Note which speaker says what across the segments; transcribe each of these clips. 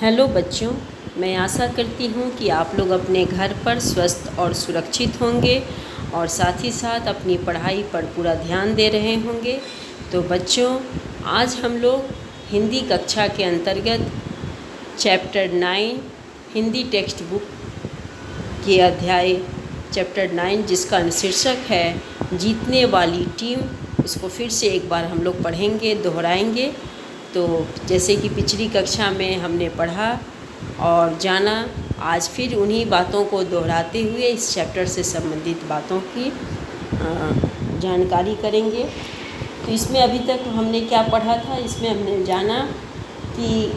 Speaker 1: Hello बच्चों, मैं आशा करती हूँ कि आप लोग अपने घर पर स्वस्थ और सुरक्षित होंगे और साथ ही साथ अपनी पढ़ाई पर पूरा ध्यान दे रहे होंगे। तो बच्चों, आज हम लोग हिंदी कक्षा के अंतर्गत चैप्टर 9 हिंदी टेक्स्ट बुक के अध्याय चैप्टर 9 जिसका शीर्षक है जीतने वाली टीम, उसको फिर से एक बार हम लोग पढ़ेंगे, दोहराएंगे। तो जैसे कि पिछली कक्षा में हमने पढ़ा और जाना, आज फिर उन्हीं बातों को दोहराते हुए इस चैप्टर से संबंधित बातों की जानकारी करेंगे। तो इसमें अभी तक हमने क्या पढ़ा था? इसमें हमने जाना कि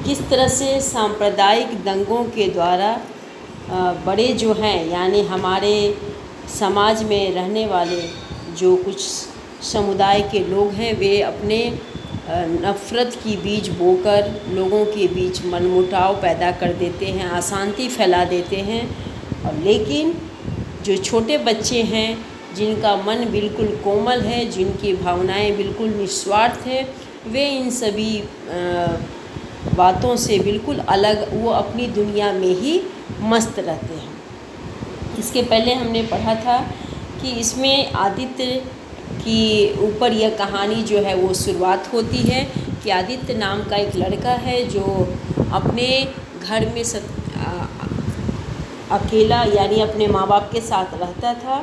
Speaker 1: किस तरह से सांप्रदायिक दंगों के द्वारा बड़े जो हैं, यानी हमारे समाज में रहने वाले जो कुछ समुदाय के लोग हैं, वे अपने नफ़रत की बीज बोकर लोगों के बीच मनमुटाव पैदा कर देते हैं, अशांति फैला देते हैं। और लेकिन जो छोटे बच्चे हैं, जिनका मन बिल्कुल कोमल है, जिनकी भावनाएं बिल्कुल निस्वार्थ है, वे इन सभी बातों से बिल्कुल अलग, वो अपनी दुनिया में ही मस्त रहते हैं। इसके पहले हमने पढ़ा था कि इसमें आदित्य की ऊपर यह कहानी जो है वो शुरुआत होती है कि आदित्य नाम का एक लड़का है जो अपने घर में अकेला, यानी अपने माँ बाप के साथ रहता था।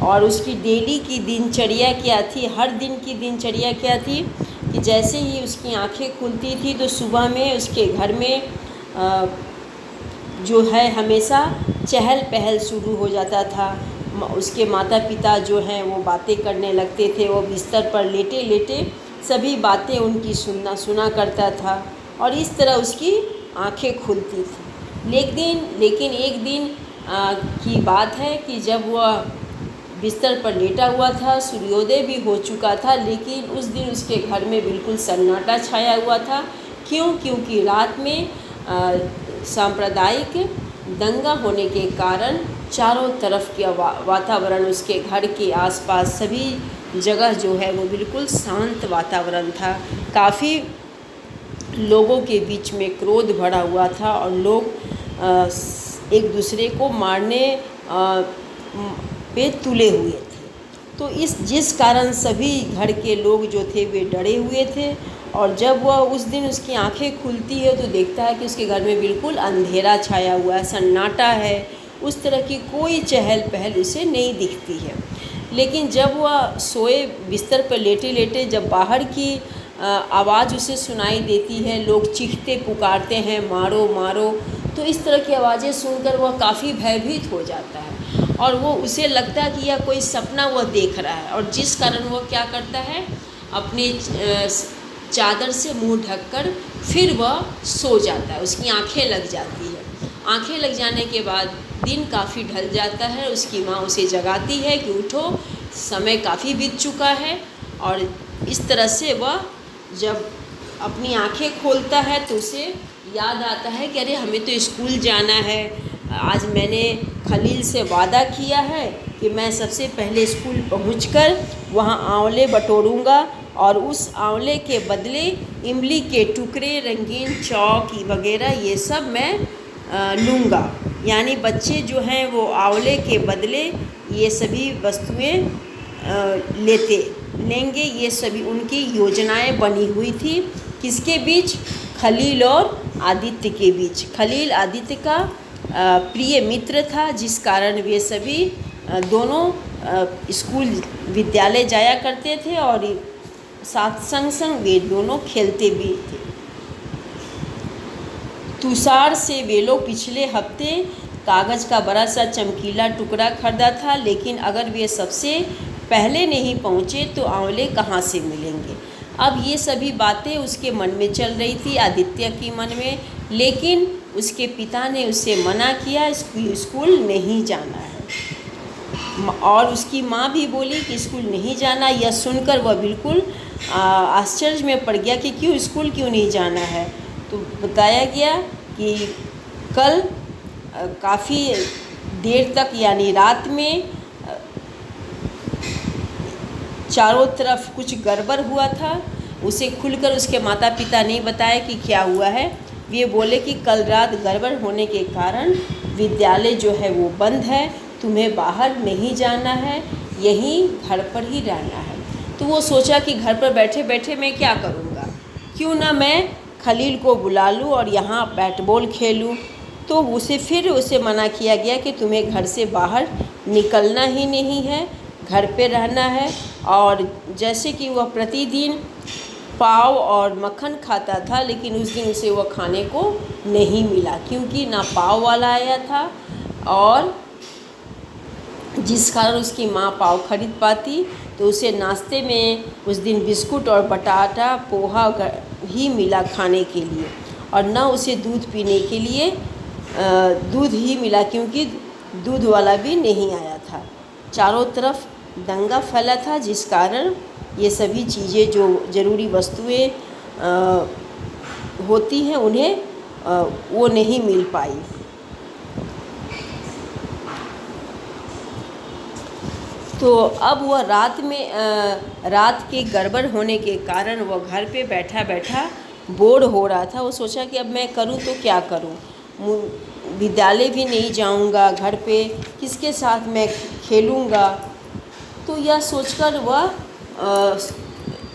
Speaker 1: और उसकी डेली की दिनचर्या क्या थी? हर दिन की दिनचर्या क्या थी कि जैसे ही उसकी आंखें खुलती थी तो सुबह में उसके घर में जो है हमेशा चहल पहल शुरू हो जाता था। उसके माता पिता जो हैं वो बातें करने लगते थे, वो बिस्तर पर लेटे लेटे सभी बातें उनकी सुना करता था और इस तरह उसकी आंखें खुलती थी। लेकिन एक दिन की बात है कि जब वह बिस्तर पर लेटा हुआ था, सूर्योदय भी हो चुका था, लेकिन उस दिन उसके घर में बिल्कुल सन्नाटा छाया हुआ था। क्योंकि रात में सांप्रदायिक दंगा होने के कारण चारों तरफ के वातावरण, उसके घर के आसपास सभी जगह जो है वो बिल्कुल शांत वातावरण था। काफ़ी लोगों के बीच में क्रोध भरा हुआ था और लोग एक दूसरे को मारने पे तुले हुए थे। तो जिस कारण सभी घर के लोग जो थे वे डरे हुए थे। और जब वह उस दिन उसकी आंखें खुलती है तो देखता है कि उसके घर में बिल्कुल अंधेरा छाया हुआ है, सन्नाटा है, उस तरह की कोई चहल पहल उसे नहीं दिखती है। लेकिन जब वह सोए बिस्तर पर लेटे लेटे जब बाहर की आवाज़ उसे सुनाई देती है, लोग चीखते पुकारते हैं मारो मारो, तो इस तरह की आवाज़ें सुनकर वह काफ़ी भयभीत हो जाता है और वो उसे लगता है कि यह कोई सपना वह देख रहा है। और जिस कारण वह क्या करता है, अपने चादर से मुंह ढककर फिर वह सो जाता है। उसकी आंखें लग जाती है। आंखें लग जाने के बाद दिन काफ़ी ढल जाता है। उसकी माँ उसे जगाती है कि उठो, समय काफ़ी बीत चुका है। और इस तरह से वह जब अपनी आंखें खोलता है तो उसे याद आता है कि अरे हमें तो स्कूल जाना है। आज मैंने खलील से वादा किया है कि मैं सबसे पहले स्कूल पहुंचकर वहां आंवले बटोरूंगा और उस आंवले के बदले इमली के टुकड़े, रंगीन चौक वगैरह ये सब मैं लूँगा। यानी बच्चे जो हैं वो आंवले के बदले ये सभी वस्तुएं लेंगे। ये सभी उनकी योजनाएं बनी हुई थी। किसके बीच? खलील और आदित्य के बीच। खलील आदित्य का प्रिय मित्र था, जिस कारण वे सभी दोनों स्कूल विद्यालय जाया करते थे और साथ संग वे दोनों खेलते भी थे। तुषार से वे लोग पिछले हफ्ते कागज़ का बड़ा सा चमकीला टुकड़ा खरीदा था, लेकिन अगर वे सबसे पहले नहीं पहुँचे तो आंवले कहाँ से मिलेंगे। अब ये सभी बातें उसके मन में चल रही थी, आदित्य की मन में। लेकिन उसके पिता ने उसे मना किया, स्कूल नहीं जाना है। और उसकी माँ भी बोली कि स्कूल नहीं जाना। यह सुनकर वह बिल्कुल आश्चर्य में पड़ गया कि स्कूल क्यों नहीं जाना है। तो बताया गया कि कल काफ़ी देर तक, यानी रात में चारों तरफ कुछ गड़बड़ हुआ था। उसे खुलकर उसके माता पिता नहीं बताया कि क्या हुआ है। वे बोले कि कल रात गड़बड़ होने के कारण विद्यालय जो है वो बंद है, तुम्हें बाहर नहीं जाना है, यहीं घर पर ही रहना है। तो वो सोचा कि घर पर बैठे बैठे मैं क्या करूँगा, क्यों ना मैं खलील को बुला लूँ और यहाँ बैट बॉल खेलूँ। तो उसे मना किया गया कि तुम्हें घर से बाहर निकलना ही नहीं है, घर पे रहना है। और जैसे कि वह प्रतिदिन पाव और मक्खन खाता था, लेकिन उस दिन उसे वह खाने को नहीं मिला, क्योंकि ना पाव वाला आया था, और जिस कारण उसकी माँ पाव खरीद पाती। तो उसे नाश्ते में उस दिन बिस्कुट और बटाटा पोहा ही मिला खाने के लिए, और न उसे दूध पीने के लिए दूध ही मिला, क्योंकि दूध वाला भी नहीं आया था। चारों तरफ दंगा फैला था, जिस कारण ये सभी चीज़ें जो ज़रूरी वस्तुएं होती हैं उन्हें वो नहीं मिल पाई। तो अब वह रात के गड़बड़ होने के कारण वह घर पे बैठा बैठा बोर हो रहा था। वो सोचा कि अब मैं करूं तो क्या करूं, विद्यालय भी नहीं जाऊंगा, घर पे किसके साथ मैं खेलूंगा। तो यह सोचकर वह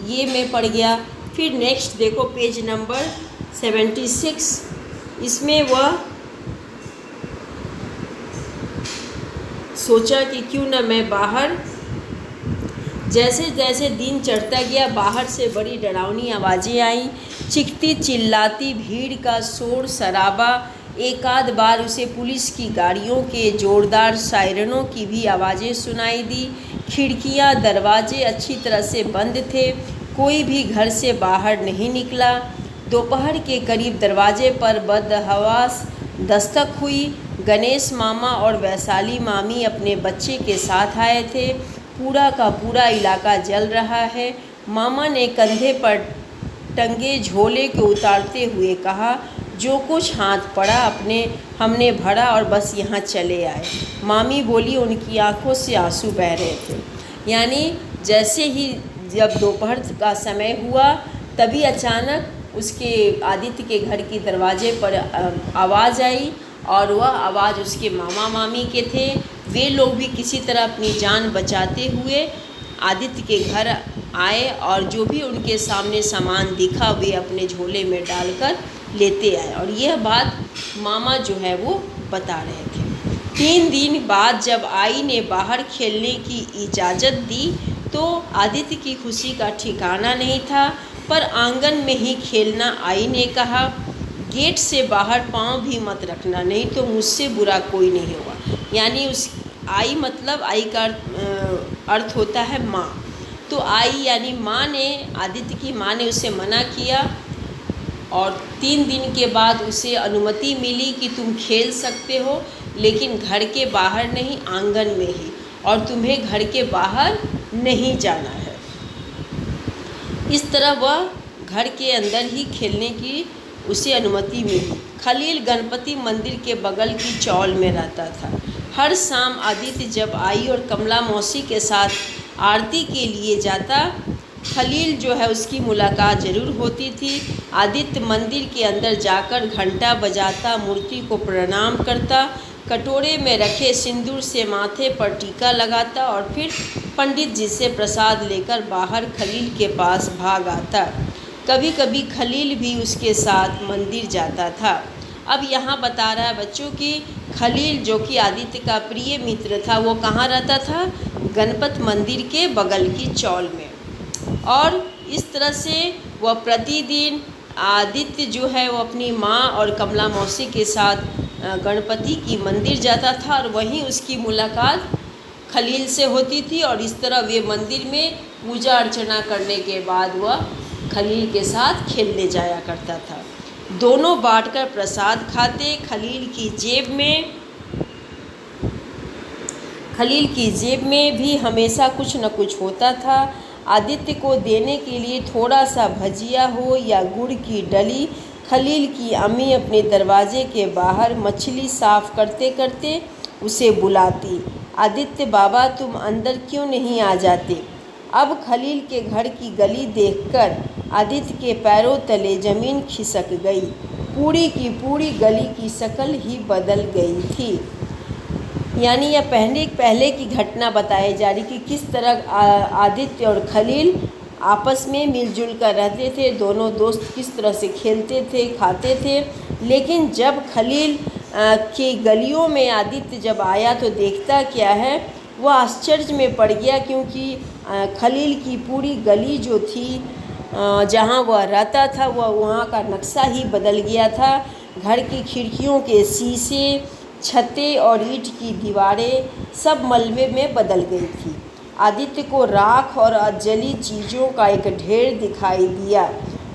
Speaker 1: ये में पड़ गया। फिर नेक्स्ट देखो पेज नंबर 76, इसमें वह सोचा कि क्यों न मैं बाहर, जैसे जैसे दिन चढ़ता गया बाहर से बड़ी डरावनी आवाज़ें आईं, चीखती चिल्लाती भीड़ का शोर शराबा। एक आध बार उसे पुलिस की गाड़ियों के जोरदार सायरनों की भी आवाज़ें सुनाई दी। खिड़कियां दरवाजे अच्छी तरह से बंद थे, कोई भी घर से बाहर नहीं निकला। दोपहर के करीब दरवाजे पर बदहवास दस्तक हुई। गणेश मामा और वैशाली मामी अपने बच्चे के साथ आए थे। पूरा का पूरा इलाका जल रहा है। मामा ने कंधे पर टंगे झोले को उतारते हुए कहा, जो कुछ हाथ पड़ा हमने भरा और बस यहाँ चले आए। मामी बोली, उनकी आंखों से आंसू बह रहे थे। यानी जैसे ही जब दोपहर का समय हुआ, तभी अचानक उसके आदित्य के घर के दरवाजे पर आवाज़ आई, और वह आवाज़ उसके मामा मामी के थे। वे लोग भी किसी तरह अपनी जान बचाते हुए आदित्य के घर आए, और जो भी उनके सामने सामान दिखा वे अपने झोले में डालकर लेते आए। और यह बात मामा जो है वो बता रहे थे। 3 दिन बाद जब आई ने बाहर खेलने की इजाज़त दी, तो आदित्य की खुशी का ठिकाना नहीं था। पर आंगन में ही खेलना आई ने कहा, गेट से बाहर पाँव भी मत रखना, नहीं तो मुझसे बुरा कोई नहीं होगा। यानी उस आई मतलब आई का अर्थ होता है माँ। तो आई यानी माँ ने, आदित्य की माँ ने उसे मना किया, और 3 दिन के बाद उसे अनुमति मिली कि तुम खेल सकते हो, लेकिन घर के बाहर नहीं, आंगन में ही, और तुम्हें घर के बाहर नहीं जाना है। इस तरह वह घर के अंदर ही खेलने की उसे अनुमति मिली। खलील गणपति मंदिर के बगल की चौल में रहता था। हर शाम आदित्य जब आई और कमला मौसी के साथ आरती के लिए जाता, खलील जो है उसकी मुलाकात ज़रूर होती थी। आदित्य मंदिर के अंदर जाकर घंटा बजाता, मूर्ति को प्रणाम करता, कटोरे में रखे सिंदूर से माथे पर टीका लगाता, और फिर पंडित जी से प्रसाद लेकर बाहर खलील के पास भाग आता। कभी कभी खलील भी उसके साथ मंदिर जाता था। अब यहाँ बता रहा है बच्चों कि खलील जो कि आदित्य का प्रिय मित्र था, वो कहाँ रहता था? गणपत मंदिर के बगल की चौल में। और इस तरह से वह प्रतिदिन आदित्य जो है वो अपनी माँ और कमला मौसी के साथ गणपति की मंदिर जाता था, और वहीं उसकी मुलाकात खलील से होती थी। और इस तरह वे मंदिर में पूजा अर्चना करने के बाद वह खलील के साथ खेलने जाया करता था। दोनों बांटकर प्रसाद खाते। खलील की जेब में भी हमेशा कुछ न कुछ होता था। आदित्य को देने के लिए थोड़ा सा भजिया हो या गुड़ की डली। खलील की अम्मी अपने दरवाजे के बाहर मछली साफ करते करते उसे बुलाती, आदित्य बाबा तुम अंदर क्यों नहीं आ जाते? अब खलील के घर की गली देखकर आदित्य के पैरों तले जमीन खिसक गई। पूरी की पूरी गली की शक्ल ही बदल गई थी। यानी यह पहले की घटना बताई जा रही कि किस तरह आदित्य और खलील आपस में मिलजुल कर रहते थे। दोनों दोस्त किस तरह से खेलते थे, खाते थे। लेकिन जब खलील की गलियों में आदित्य जब आया तो देखता क्या है, वह आश्चर्य में पड़ गया, क्योंकि खलील की पूरी गली जो थी जहाँ वह रहता था वह वहाँ का नक्शा ही बदल गया था। घर की खिड़कियों के शीशे, छतें और ईंट की दीवारें सब मलबे में बदल गई थी। आदित्य को राख और जली चीज़ों का एक ढेर दिखाई दिया।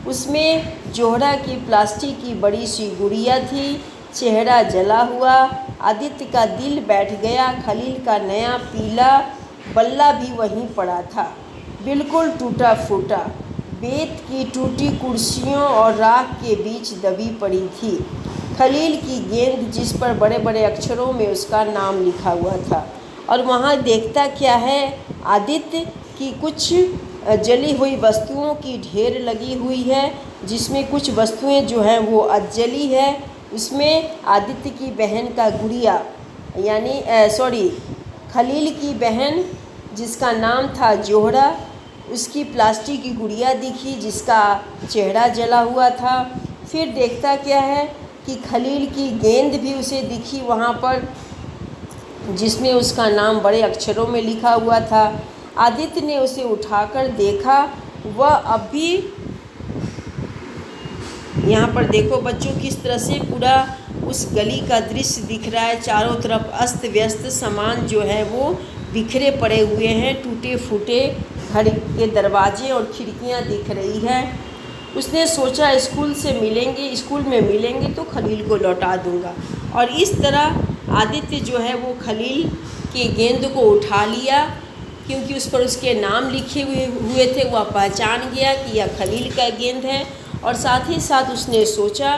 Speaker 1: उसमें जोहरा की प्लास्टिक की बड़ी सी गुड़िया थी, चेहरा जला हुआ। आदित्य का दिल बैठ गया। खलील का नया पीला बल्ला भी वहीं पड़ा था, बिल्कुल टूटा फूटा, बेत की टूटी कुर्सियों और राख के बीच दबी पड़ी थी। खलील की गेंद जिस पर बड़े बड़े अक्षरों में उसका नाम लिखा हुआ था। और वहाँ देखता क्या है आदित्य की कुछ जली हुई वस्तुओं की ढेर लगी हुई है, जिसमें कुछ वस्तुएं जो हैं वो अजली है। उसमें आदित्य की बहन का गुड़िया यानी खलील की बहन जिसका नाम था जोहरा, उसकी प्लास्टिक की गुड़िया दिखी जिसका चेहरा जला हुआ था। फिर देखता क्या है कि खलील की गेंद भी उसे दिखी वहाँ पर, जिसमें उसका नाम बड़े अक्षरों में लिखा हुआ था। आदित्य ने उसे उठाकर देखा। वह अब भी, यहाँ पर देखो बच्चों किस तरह से पूरा उस गली का दृश्य दिख रहा है। चारों तरफ अस्त व्यस्त सामान जो है वो बिखरे पड़े हुए हैं, टूटे फूटे घर के दरवाजे और खिड़कियाँ दिख रही है। उसने सोचा स्कूल में मिलेंगे तो खलील को लौटा दूंगा। और इस तरह आदित्य जो है वो खलील के गेंद को उठा लिया, क्योंकि उस पर उसके नाम लिखे हुए थे। वह पहचान गया कि यह खलील का गेंद है। और साथ ही साथ उसने सोचा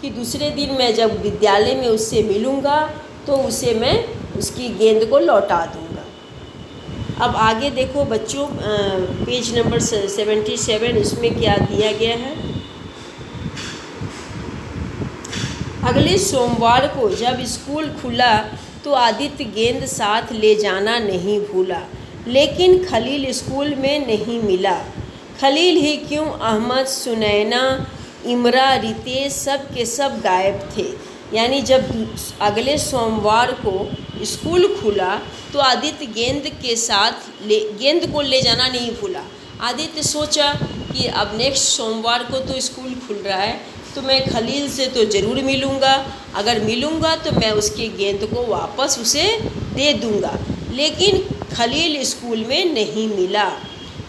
Speaker 1: कि दूसरे दिन मैं जब विद्यालय में उससे मिलूँगा तो उसे मैं उसकी गेंद को लौटा दूँगा। अब आगे देखो बच्चों, पेज नंबर 77 उसमें क्या दिया गया है। अगले सोमवार को जब स्कूल खुला तो आदित्य गेंद साथ ले जाना नहीं भूला, लेकिन खलील स्कूल में नहीं मिला। खलील ही क्यों, अहमद, सुनैना, इमरा, रितेश सब के सब गायब थे। यानी जब अगले सोमवार को स्कूल खुला तो आदित्य गेंद को ले जाना नहीं भूला। आदित्य सोचा कि अब नेक्स्ट सोमवार को तो स्कूल खुल रहा है तो मैं खलील से तो ज़रूर मिलूँगा। अगर मिलूँगा तो मैं उसकी गेंद को वापस उसे दे दूँगा। लेकिन खलील स्कूल में नहीं मिला।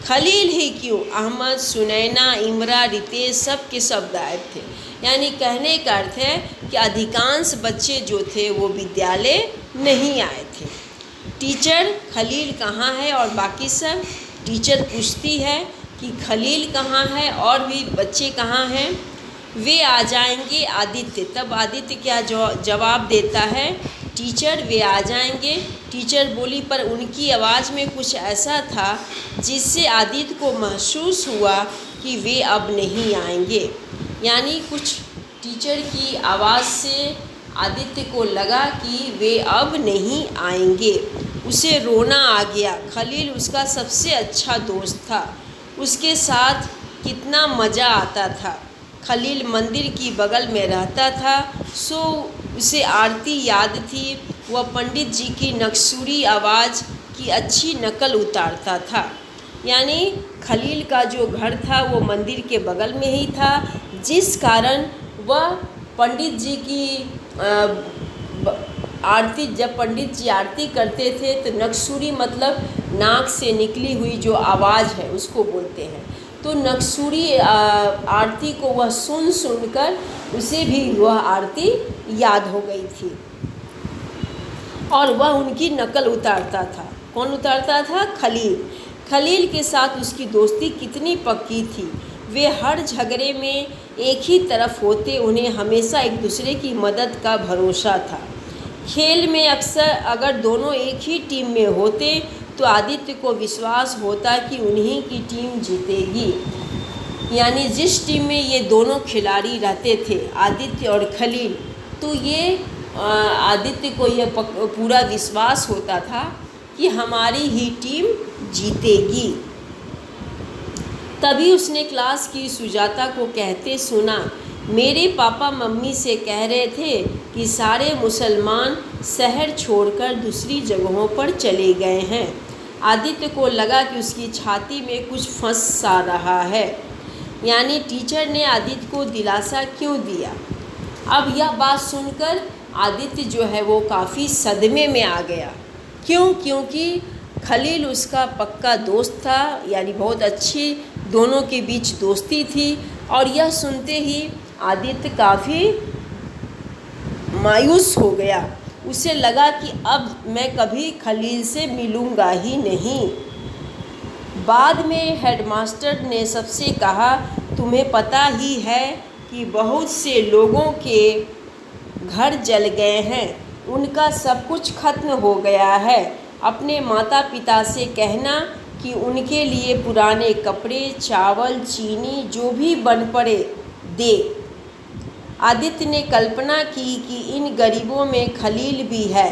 Speaker 1: खलील ही क्यों, अहमद, सुनैना, इमरा, रितेश सब के सब गायब थे। यानी कहने का अर्थ है कि अधिकांश बच्चे जो थे वो विद्यालय नहीं आए थे। टीचर खलील कहाँ है और बाकी सब, टीचर पूछती है कि खलील कहाँ है और भी बच्चे कहाँ हैं। वे आ जाएंगे आदित्य। तब आदित्य क्या जवाब देता है, टीचर वे आ जाएंगे। टीचर बोली, पर उनकी आवाज़ में कुछ ऐसा था जिससे आदित्य को महसूस हुआ कि वे अब नहीं आएंगे। यानी कुछ टीचर की आवाज़ से आदित्य को लगा कि वे अब नहीं आएंगे। उसे रोना आ गया। खलील उसका सबसे अच्छा दोस्त था, उसके साथ कितना मज़ा आता था। खलील मंदिर की बगल में रहता था, सो उसे आरती याद थी। वह पंडित जी की नक्सूरी आवाज़ की अच्छी नकल उतारता था। यानी खलील का जो घर था वो मंदिर के बगल में ही था, जिस कारण वह पंडित जी की आरती, जब पंडित जी आरती करते थे तो नक्सूरी मतलब नाक से निकली हुई जो आवाज़ है उसको बोलते हैं। तो नक्सूरी आरती को वह सुनकर उसे भी वह आरती याद हो गई थी और वह उनकी नकल उतारता था। कौन उतारता था? खलील। खलील के साथ उसकी दोस्ती कितनी पक्की थी। वे हर झगड़े में एक ही तरफ होते, उन्हें हमेशा एक दूसरे की मदद का भरोसा था। खेल में अक्सर अगर दोनों एक ही टीम में होते तो आदित्य को विश्वास होता कि उन्हीं की टीम जीतेगी। यानी जिस टीम में ये दोनों खिलाड़ी रहते थे, आदित्य और खलील, तो ये आदित्य को यह पूरा विश्वास होता था कि हमारी ही टीम जीतेगी। तभी उसने क्लास की सुजाता को कहते सुना, मेरे पापा मम्मी से कह रहे थे कि सारे मुसलमान शहर छोड़कर दूसरी जगहों पर चले गए हैं। आदित्य को लगा कि उसकी छाती में कुछ फंस सा रहा है, यानी टीचर ने आदित्य को दिलासा क्यों दिया। अब यह बात सुनकर आदित्य जो है वो काफ़ी सदमे में आ गया। क्यों? क्योंकि खलील उसका पक्का दोस्त था, यानी बहुत अच्छी दोनों के बीच दोस्ती थी। और यह सुनते ही आदित्य काफ़ी मायूस हो गया। उसे लगा कि अब मैं कभी खलील से मिलूँगा ही नहीं। बाद में हेडमास्टर ने सबसे कहा, तुम्हें पता ही है कि बहुत से लोगों के घर जल गए हैं, उनका सब कुछ खत्म हो गया है। अपने माता पिता से कहना कि उनके लिए पुराने कपड़े, चावल, चीनी जो भी बन पड़े दे। आदित्य ने कल्पना की कि इन गरीबों में खलील भी है।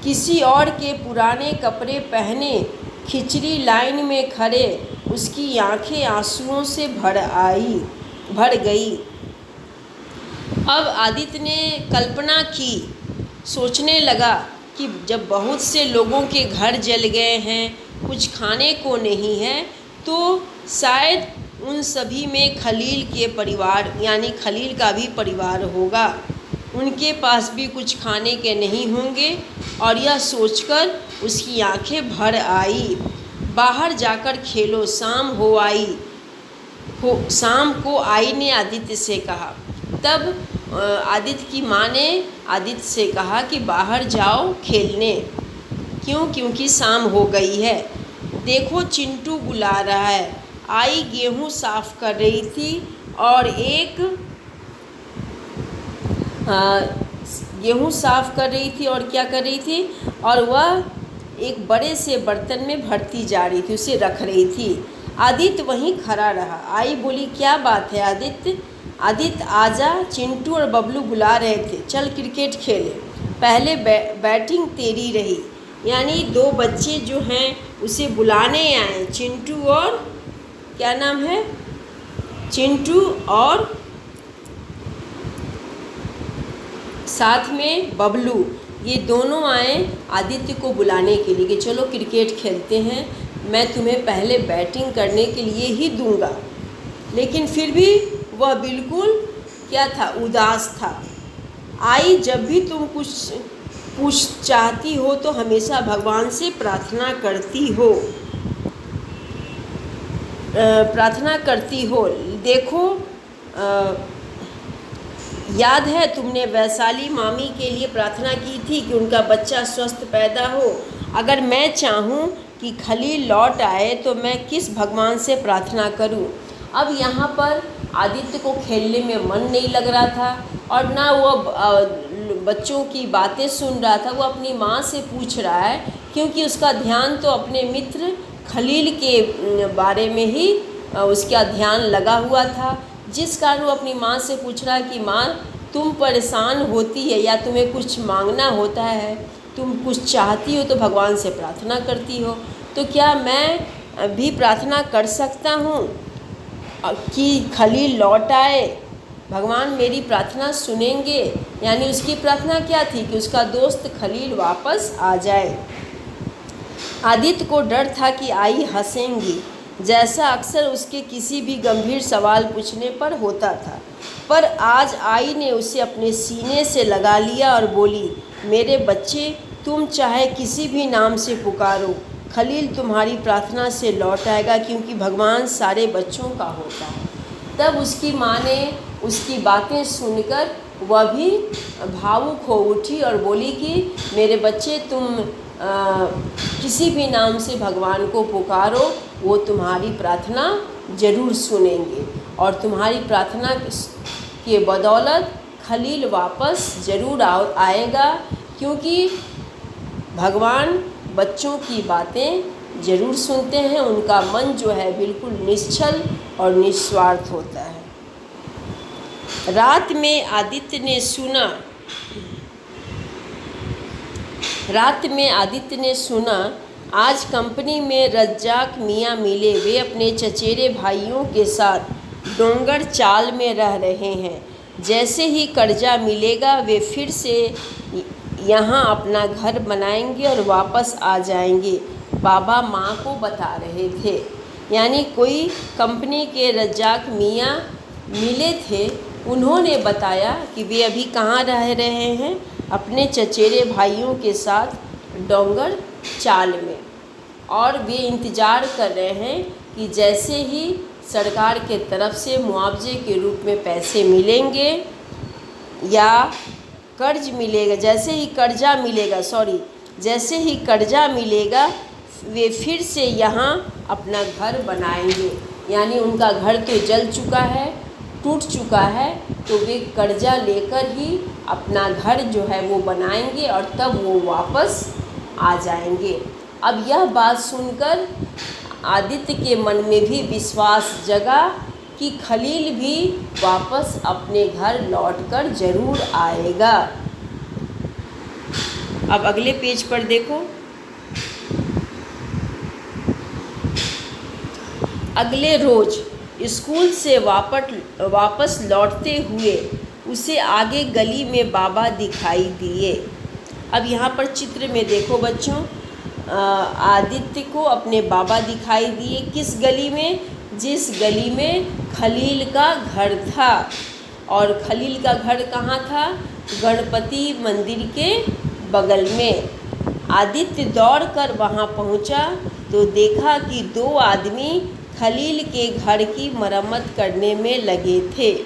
Speaker 1: किसी और के पुराने कपड़े पहने खिचड़ी लाइन में खड़े उसकी आंखें आंसुओं से भर गई। अब आदित्य ने कल्पना की, सोचने लगा कि जब बहुत से लोगों के घर जल गए हैं, कुछ खाने को नहीं है, तो शायद उन सभी में खलील के परिवार, यानी खलील का भी परिवार होगा, उनके पास भी कुछ खाने के नहीं होंगे। और यह सोचकर उसकी आंखें भर आई। बाहर जाकर खेलो, शाम को आई ने आदित्य से कहा। तब आदित्य की माँ ने आदित्य से कहा कि बाहर जाओ खेलने। क्यों? क्योंकि शाम हो गई है। देखो चिंटू बुला रहा है। आई गेहूँ साफ कर रही थी और गेहूँ साफ कर रही थी और क्या कर रही थी, और वह एक बड़े से बर्तन में भरती जा रही थी, उसे रख रही थी। आदित्य वहीं खड़ा रहा। आई बोली, क्या बात है आदित्य आजा, चिंटू और बबलू बुला रहे थे, चल क्रिकेट खेले। पहले बैटिंग तेरी रही, यानी दो बच्चे जो हैं उसे बुलाने आए, चिंटू और क्या नाम है, चिंटू और साथ में बबलू, ये दोनों आए आदित्य को बुलाने के लिए कि चलो क्रिकेट खेलते हैं, मैं तुम्हें पहले बैटिंग करने के लिए ही दूंगा। लेकिन फिर भी वह बिल्कुल क्या था, उदास था। आई, जब भी तुम कुछ चाहती हो तो हमेशा भगवान से प्रार्थना करती हो। देखो, याद है तुमने वैशाली मामी के लिए प्रार्थना की थी कि उनका बच्चा स्वस्थ पैदा हो। अगर मैं चाहूँ कि खलील लौट आए तो मैं किस भगवान से प्रार्थना करूँ। अब यहाँ पर आदित्य को खेलने में मन नहीं लग रहा था और ना वो बच्चों की बातें सुन रहा था। वो अपनी माँ से पूछ रहा है, क्योंकि उसका ध्यान तो अपने मित्र खलील के बारे में ही उसका ध्यान लगा हुआ था, जिस कारण वो अपनी माँ से पूछ रहा है कि माँ, तुम परेशान होती है या तुम्हें कुछ मांगना होता है, तुम कुछ चाहती हो तो भगवान से प्रार्थना करती हो, तो क्या मैं भी प्रार्थना कर सकता हूँ कि खलील लौट आए, भगवान मेरी प्रार्थना सुनेंगे। यानी उसकी प्रार्थना क्या थी कि उसका दोस्त खलील वापस आ जाए। आदित्य को डर था कि आई हंसेंगी, जैसा अक्सर उसके किसी भी गंभीर सवाल पूछने पर होता था। पर आज आई ने उसे अपने सीने से लगा लिया और बोली, मेरे बच्चे, तुम चाहे किसी भी नाम से पुकारो, खलील तुम्हारी प्रार्थना से लौट आएगा, क्योंकि भगवान सारे बच्चों का होता है। तब उसकी माँ ने उसकी बातें सुनकर वह भी भावुक हो उठी और बोली कि मेरे बच्चे, तुम किसी भी नाम से भगवान को पुकारो, वो तुम्हारी प्रार्थना ज़रूर सुनेंगे और तुम्हारी प्रार्थना के बदौलत खलील वापस ज़रूर आएगा, क्योंकि भगवान बच्चों की बातें ज़रूर सुनते हैं। उनका मन जो है बिल्कुल निश्चल और निस्वार्थ होता है। रात में आदित्य ने सुना आज कंपनी में रज्जाक मियाँ मिले। वे अपने चचेरे भाइयों के साथ डोंगर चाल में रह रहे हैं। जैसे ही कर्जा मिलेगा वे फिर से यहाँ अपना घर बनाएंगे और वापस आ जाएंगे, बाबा माँ को बता रहे थे। यानी कोई कंपनी के रज्जाक मियाँ मिले थे, उन्होंने बताया कि वे अभी कहाँ रह रहे हैं, अपने चचेरे भाइयों के साथ डोंगर चाल में, और वे इंतज़ार कर रहे हैं कि जैसे ही सरकार के तरफ से मुआवजे के रूप में पैसे मिलेंगे या कर्ज मिलेगा, जैसे ही कर्जा मिलेगा वे फिर से यहाँ अपना घर बनाएंगे। यानी उनका घर तो जल चुका है, टूट चुका है, तो वे कर्जा लेकर ही अपना घर जो है वो बनाएंगे और तब वो वापस आ जाएंगे। अब यह बात सुनकर आदित्य के मन में भी विश्वास जगा कि खलील भी वापस अपने घर लौटकर ज़रूर आएगा। अब अगले पेज पर देखो। अगले रोज़ स्कूल से वापस लौटते हुए उसे आगे गली में बाबा दिखाई दिए। अब यहाँ पर चित्र में देखो बच्चों, आदित्य को अपने बाबा दिखाई दिए। किस गली में? जिस गली में खलील का घर था। और खलील का घर कहाँ था? गणपति मंदिर के बगल में। आदित्य दौड़कर वहाँ पहुँचा तो देखा कि 2 आदमी खलील के घर की मरम्मत करने में लगे थे।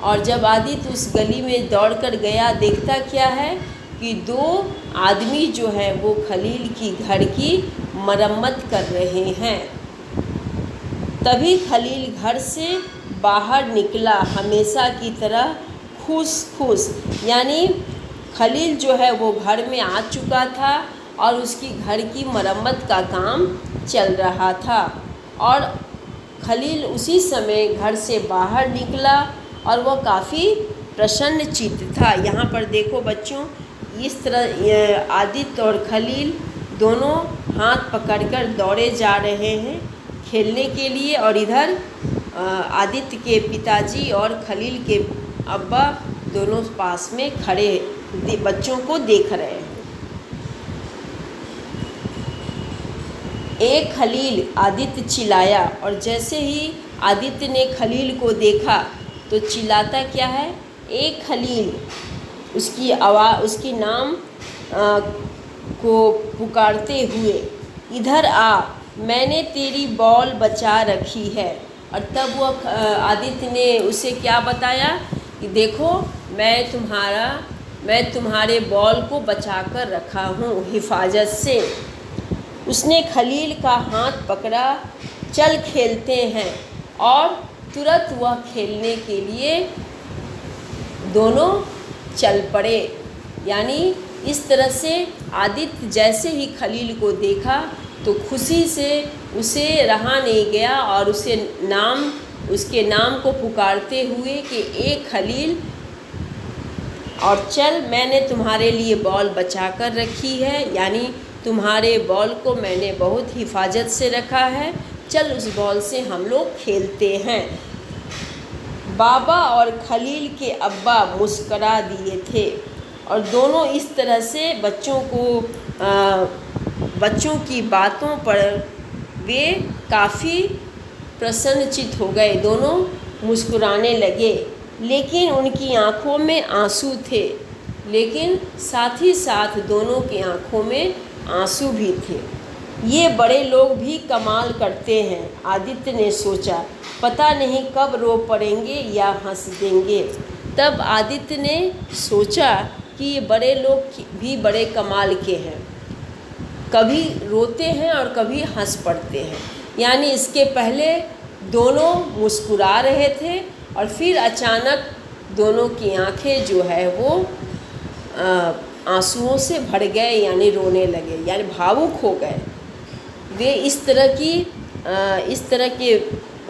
Speaker 1: और जब आदित्य उस गली में दौड़कर गया, देखता क्या है कि 2 आदमी जो है वो खलील की घर की मरम्मत कर रहे हैं। तभी खलील घर से बाहर निकला, हमेशा की तरह खुश। यानी खलील जो है वो घर में आ चुका था और उसकी घर की मरम्मत का काम चल रहा था, और खलील उसी समय घर से बाहर निकला और वह काफ़ी प्रसन्नचित्त था। यहाँ पर देखो बच्चों, इस तरह आदित्य और खलील दोनों हाथ पकड़कर दौड़े जा रहे हैं खेलने के लिए, और इधर आदित्य के पिताजी और खलील के अब्बा दोनों पास में खड़े बच्चों को देख रहे हैं। ए खलील, आदित्य चिल्लाया, और जैसे ही आदित्य ने खलील को देखा तो चिल्लाता क्या है? ए खलील। उसकी नाम को पुकारते हुए, इधर आ, मैंने तेरी बॉल बचा रखी है। और तब वह आदित्य ने उसे क्या बताया कि देखो मैं तुम्हारे बॉल को बचा कर रखा हूँ हिफाजत से। उसने खलील का हाथ पकड़ा, चल खेलते हैं, और तुरंत वह खेलने के लिए दोनों चल पड़े। यानी इस तरह से आदित्य जैसे ही खलील को देखा तो खुशी से उसे रहा नहीं गया और उसके नाम को पुकारते हुए कि ए खलील, और चल, मैंने तुम्हारे लिए बॉल बचा कर रखी है। यानी तुम्हारे बॉल को मैंने बहुत हिफाजत से रखा है, चल उस बॉल से हम लोग खेलते हैं। बाबा और खलील के अब्बा मुस्करा दिए थे, और दोनों इस तरह से बच्चों की बातों पर वे काफ़ी प्रसन्नचित्त हो गए। दोनों मुस्कुराने लगे, लेकिन उनकी आँखों में आंसू थे। लेकिन साथ ही साथ दोनों की आँखों में आंसू भी थे। ये बड़े लोग भी कमाल करते हैं, आदित्य ने सोचा। पता नहीं कब रो पड़ेंगे या हंस देंगे। तब आदित्य ने सोचा कि ये बड़े लोग भी बड़े कमाल के हैं, कभी रोते हैं और कभी हंस पड़ते हैं। यानी इसके पहले दोनों मुस्कुरा रहे थे और फिर अचानक दोनों की आंखें जो है वो आंसुओं से भर गए, यानी रोने लगे, यानी भावुक हो गए। वे इस तरह के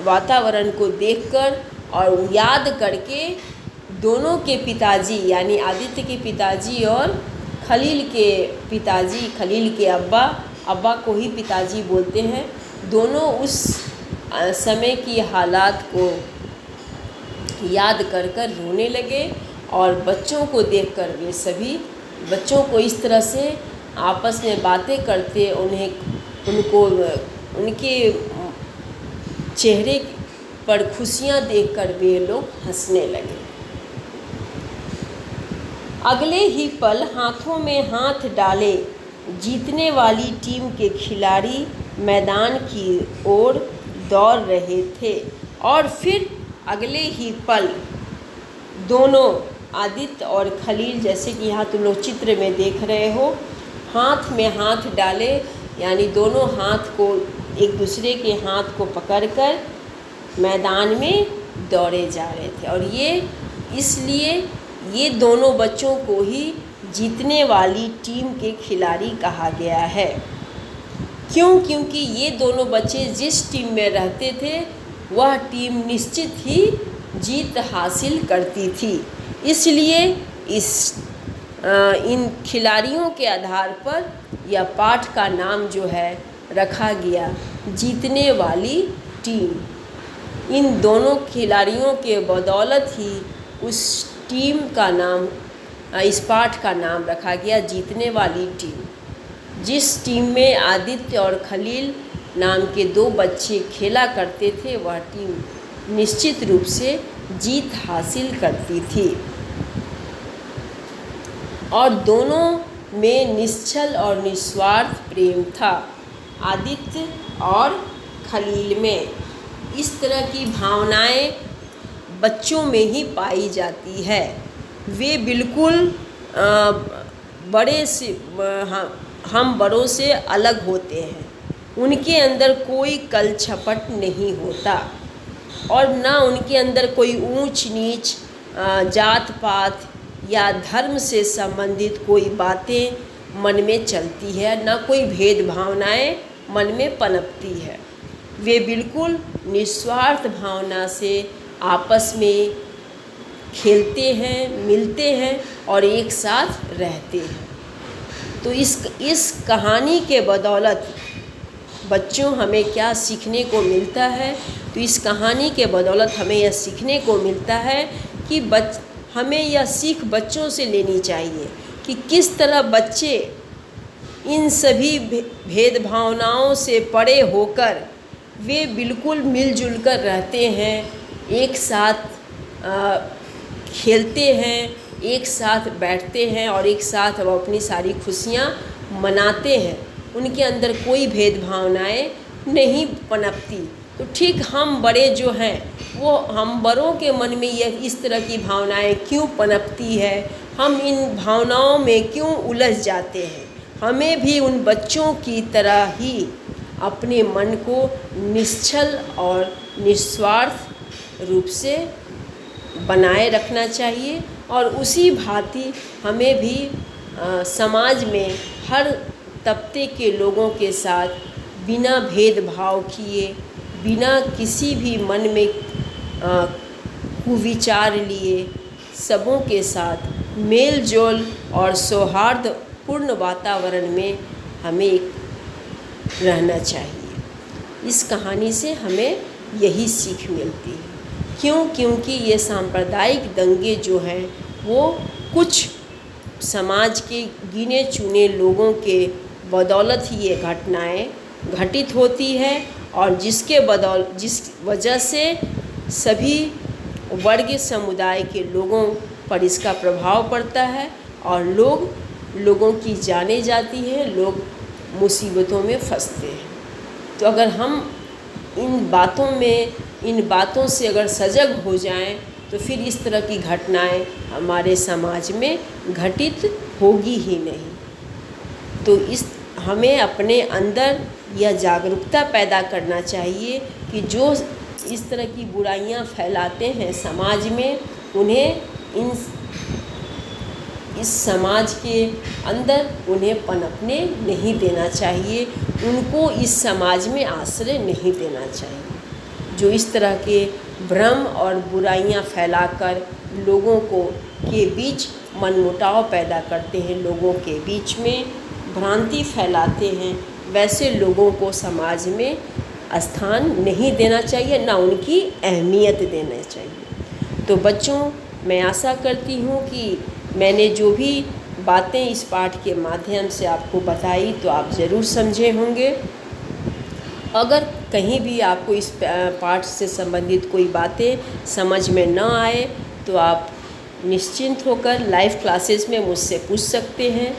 Speaker 1: वातावरण को देखकर और याद करके दोनों के पिताजी यानी आदित्य के पिताजी और खलील के पिताजी, खलील के अब्बा को ही पिताजी बोलते हैं, दोनों उस समय की हालात को याद कर कर रोने लगे। और बच्चों को देखकर वे सभी बच्चों को इस तरह से आपस में बातें करते उनके चेहरे पर खुशियाँ देखकर वे लोग हंसने लगे। अगले ही पल हाथों में हाथ डाले जीतने वाली टीम के खिलाड़ी मैदान की ओर दौड़ रहे थे और फिर अगले ही पल दोनों आदित्य और खलील, जैसे कि यहाँ तुम लोग चित्र में देख रहे हो, हाथ में हाथ डाले यानी दोनों हाथ को एक दूसरे के हाथ को पकड़कर मैदान में दौड़े जा रहे थे। और इसलिए ये दोनों बच्चों को ही जीतने वाली टीम के खिलाड़ी कहा गया है। क्यों? क्योंकि ये दोनों बच्चे जिस टीम में रहते थे वह टीम निश्चित ही जीत हासिल करती थी। इसलिए इन खिलाड़ियों के आधार पर यह पाठ का नाम जो है रखा गया जीतने वाली टीम। इन दोनों खिलाड़ियों के बदौलत ही उस टीम का नाम, इस पाठ का नाम रखा गया जीतने वाली टीम। जिस टीम में आदित्य और खलील नाम के दो बच्चे खेला करते थे वह टीम निश्चित रूप से जीत हासिल करती थी और दोनों में निश्चल और निस्वार्थ प्रेम था। आदित्य और खलील में इस तरह की भावनाएं बच्चों में ही पाई जाती है। वे बिल्कुल हम बड़ों से अलग होते हैं। उनके अंदर कोई कल छपट नहीं होता और ना उनके अंदर कोई ऊंच नीच, जात पात या धर्म से संबंधित कोई बातें मन में चलती है, ना कोई भेद भावनाएं मन में पनपती है। वे बिल्कुल निस्वार्थ भावना से आपस में खेलते हैं, मिलते हैं और एक साथ रहते हैं। तो इस कहानी के बदौलत बच्चों हमें क्या सीखने को मिलता है? तो इस कहानी के बदौलत हमें यह सीखने को मिलता है कि हमें यह सीख बच्चों से लेनी चाहिए कि किस तरह बच्चे इन सभी भेद भावनाओं से परे होकर वे बिल्कुल मिलजुल कर रहते हैं, एक साथ खेलते हैं, एक साथ बैठते हैं और एक साथ वो अपनी सारी खुशियाँ मनाते हैं। उनके अंदर कोई भेद भावनाएँ नहीं पनपती। तो ठीक हम बड़े जो हैं वो हम बड़ों के मन में यह इस तरह की भावनाएं क्यों पनपती है, हम इन भावनाओं में क्यों उलझ जाते हैं? हमें भी उन बच्चों की तरह ही अपने मन को निश्चल और निस्वार्थ रूप से बनाए रखना चाहिए और उसी भांति हमें भी समाज में हर तबके के लोगों के साथ बिना भेदभाव किए, बिना किसी भी मन में कुविचार लिए सबों के साथ मेल जोल और सौहार्दपूर्ण वातावरण में हमें रहना चाहिए। इस कहानी से हमें यही सीख मिलती है। क्यों? क्योंकि ये सांप्रदायिक दंगे जो हैं वो कुछ समाज के गिने चुने लोगों के बदौलत ही ये घटनाएं घटित होती है और जिस वजह से सभी वर्ग समुदाय के लोगों पर इसका प्रभाव पड़ता है और लोगों की जाने जाती है, लोग मुसीबतों में फंसते हैं। तो अगर हम इन बातों से अगर सजग हो जाएं तो फिर इस तरह की घटनाएं हमारे समाज में घटित होगी ही नहीं। तो हमें अपने अंदर यह जागरूकता पैदा करना चाहिए कि जो इस तरह की बुराइयां फैलाते हैं समाज में, उन्हें इस समाज के अंदर उन्हें पनपने नहीं देना चाहिए, उनको इस समाज में आश्रय नहीं देना चाहिए। जो इस तरह के भ्रम और बुराइयां फैलाकर लोगों को के बीच मनमुटाव पैदा करते हैं, लोगों के बीच में भ्रांति फैलाते हैं, वैसे लोगों को समाज में स्थान नहीं देना चाहिए, ना उनकी अहमियत देना चाहिए। तो बच्चों, मैं आशा करती हूँ कि मैंने जो भी बातें इस पाठ के माध्यम से आपको बताई तो आप ज़रूर समझे होंगे। अगर कहीं भी आपको इस पाठ से संबंधित कोई बातें समझ में न आए तो आप निश्चिंत होकर लाइव क्लासेस में मुझसे पूछ सकते हैं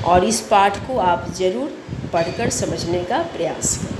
Speaker 1: और इस पाठ को आप ज़रूर पढ़कर समझने का प्रयास करें।